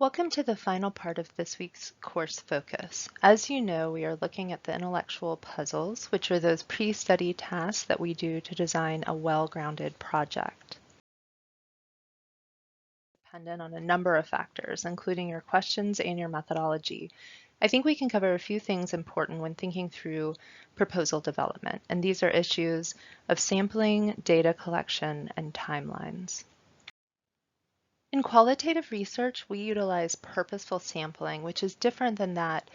Welcome to the final part of this week's course focus. As you know, we are looking at the intellectual puzzles, which are those pre-study tasks that we do to design a well-grounded project. Dependent on a number of factors, including your questions and your methodology. I think we can cover a few things important when thinking through proposal development, and these are issues of sampling, data collection, and timelines. In qualitative research, we utilize purposeful sampling, which is different than that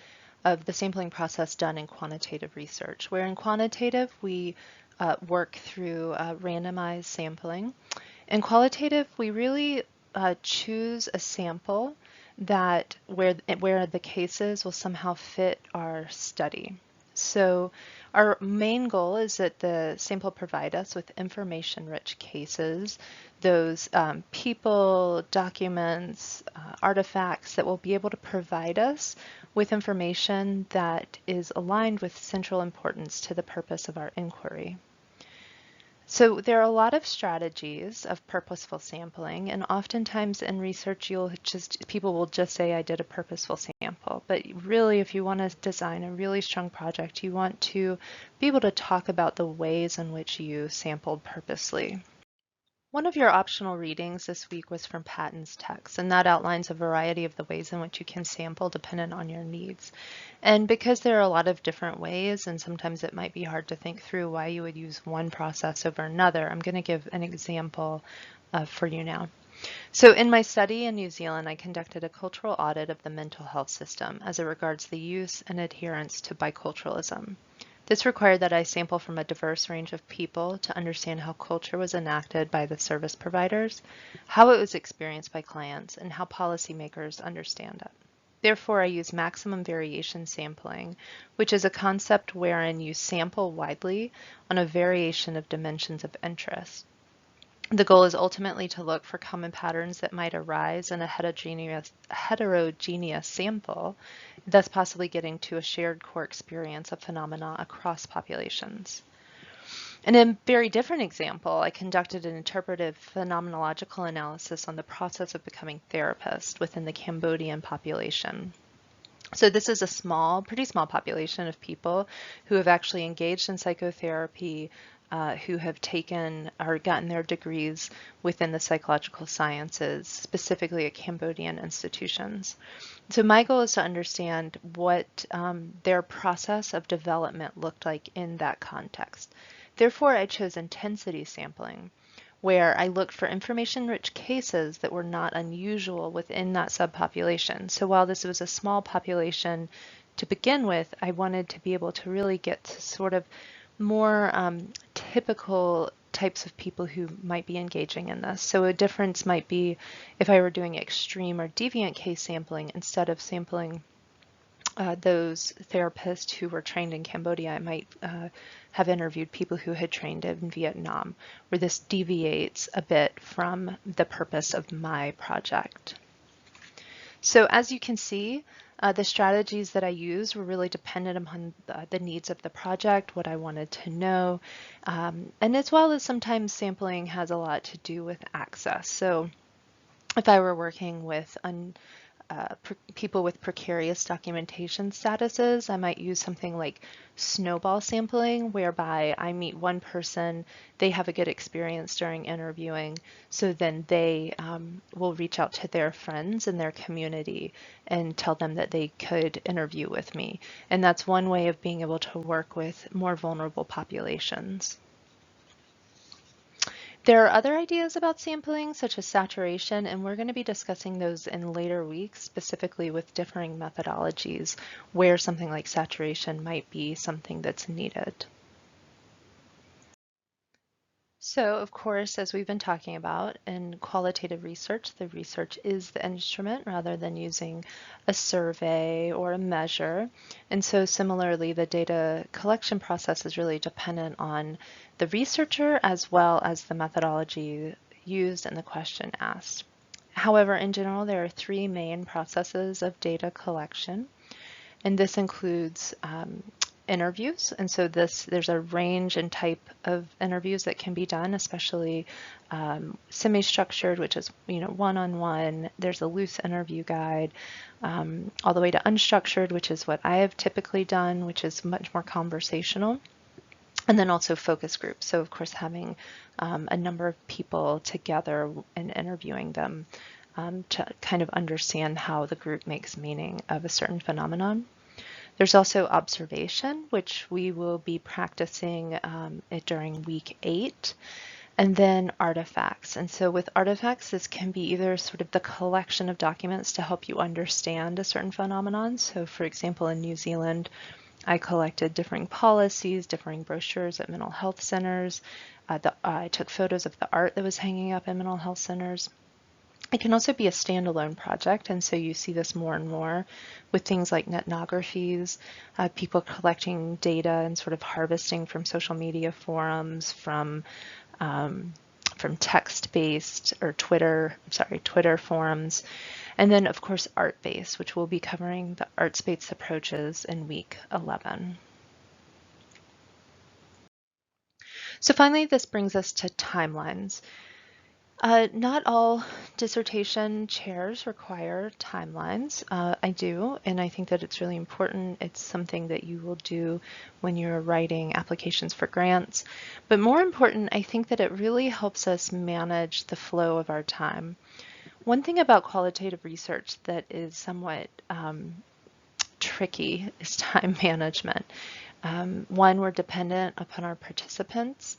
of the sampling process done in quantitative research, where in quantitative we work through randomized sampling. In qualitative, we really choose a sample that where the cases will somehow fit our study. So our main goal is that the sample provide us with information-rich cases, those people, documents, artifacts that will be able to provide us with information that is aligned with central importance to the purpose of our inquiry. So there are a lot of strategies of purposeful sampling, and oftentimes in research people will just say I did a purposeful sample, but really if you want to design a really strong project, you want to be able to talk about the ways in which you sampled purposely. One of your optional readings this week was from Patton's text, and that outlines a variety of the ways in which you can sample dependent on your needs. And because there are a lot of different ways, and sometimes it might be hard to think through why you would use one process over another, I'm going to give an example for you now. So in my study in New Zealand, I conducted a cultural audit of the mental health system as it regards the use and adherence to biculturalism. This required that I sample from a diverse range of people to understand how culture was enacted by the service providers, how it was experienced by clients, and how policymakers understand it. Therefore, I use maximum variation sampling, which is a concept wherein you sample widely on a variation of dimensions of interest. The goal is ultimately to look for common patterns that might arise in a heterogeneous sample, thus possibly getting to a shared core experience of phenomena across populations. In a very different example, I conducted an interpretive phenomenological analysis on the process of becoming therapist within the Cambodian population. So this is a pretty small population of people who have actually engaged in psychotherapy, who have taken or gotten their degrees within the psychological sciences, specifically at Cambodian institutions. So my goal is to understand what their process of development looked like in that context. Therefore, I chose intensity sampling, where I looked for information-rich cases that were not unusual within that subpopulation. So while this was a small population to begin with, I wanted to be able to really get to sort of more typical types of people who might be engaging in this. So a difference might be if I were doing extreme or deviant case sampling, instead of sampling those therapists who were trained in Cambodia, I might have interviewed people who had trained in Vietnam, where this deviates a bit from the purpose of my project. So as you can see, the strategies that I used were really dependent upon the needs of the project, what I wanted to know, and as well as sometimes sampling has a lot to do with access. So if I were working with people with precarious documentation statuses, I might use something like snowball sampling, whereby I meet one person, they have a good experience during interviewing, so then they will reach out to their friends in their community and tell them that they could interview with me. And that's one way of being able to work with more vulnerable populations. There are other ideas about sampling, such as saturation, and we're going to be discussing those in later weeks, specifically with differing methodologies, where something like saturation might be something that's needed. So, of course, as we've been talking about in qualitative research, the research is the instrument rather than using a survey or a measure. And so similarly, the data collection process is really dependent on the researcher as well as the methodology used and the question asked. However, in general, there are three main processes of data collection, and this includes interviews. And so there's a range and type of interviews that can be done, especially semi-structured, which is, one-on-one. There's a loose interview guide, all the way to unstructured, which is what I have typically done, which is much more conversational. And then also focus groups. So of course, having a number of people together and interviewing them to kind of understand how the group makes meaning of a certain phenomenon. There's also observation, which we will be practicing it during week 8. And then artifacts. And so with artifacts, this can be either sort of the collection of documents to help you understand a certain phenomenon. So for example, in New Zealand, I collected differing policies, differing brochures at mental health centers. I took photos of the art that was hanging up in mental health centers. It can also be a standalone project, and so you see this more and more with things like ethnographies, people collecting data and sort of harvesting from social media forums, from text-based or Twitter forums, and then of course art-based, which we'll be covering the arts-based approaches in week 11. So finally, this brings us to timelines. Not all dissertation chairs require timelines. I do, and I think that it's really important. It's something that you will do when you're writing applications for grants. But more important, I think that it really helps us manage the flow of our time. One thing about qualitative research that is somewhat tricky is time management. One, we're dependent upon our participants.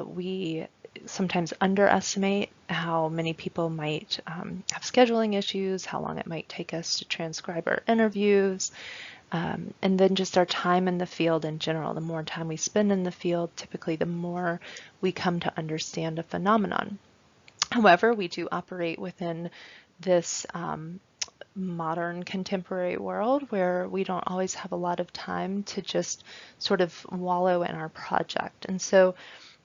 We sometimes underestimate how many people might have scheduling issues, how long it might take us to transcribe our interviews, and then just our time in the field in general. The more time we spend in the field, typically the more we come to understand a phenomenon. However, we do operate within this modern contemporary world where we don't always have a lot of time to just sort of wallow in our project. And so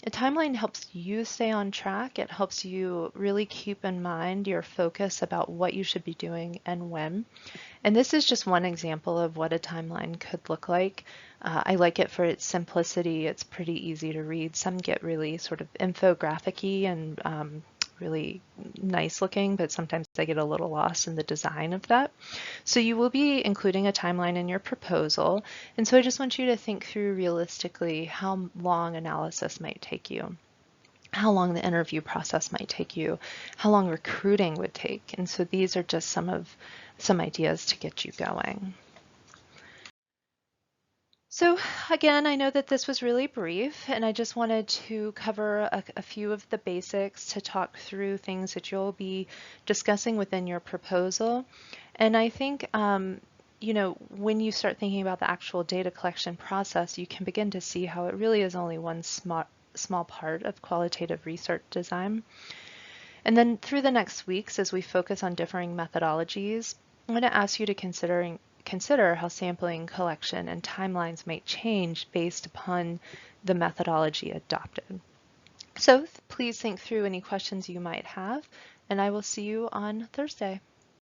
a timeline helps you stay on track. It helps you really keep in mind your focus about what you should be doing and when. And this is just one example of what a timeline could look like. I like it for its simplicity. It's pretty easy to read. Some get really sort of infographic-y and really nice looking, but sometimes I get a little lost in the design of that. So you will be including a timeline in your proposal. And so I just want you to think through realistically how long analysis might take you, how long the interview process might take you, how long recruiting would take. And so these are just some ideas to get you going. So again, I know that this was really brief, and I just wanted to cover a few of the basics to talk through things that you'll be discussing within your proposal. And I think, when you start thinking about the actual data collection process, you can begin to see how it really is only one small part of qualitative research design. And then through the next weeks, as we focus on differing methodologies, I'm going to ask you to consider how sampling, collection, and timelines might change based upon the methodology adopted. So please think through any questions you might have, and I will see you on Thursday.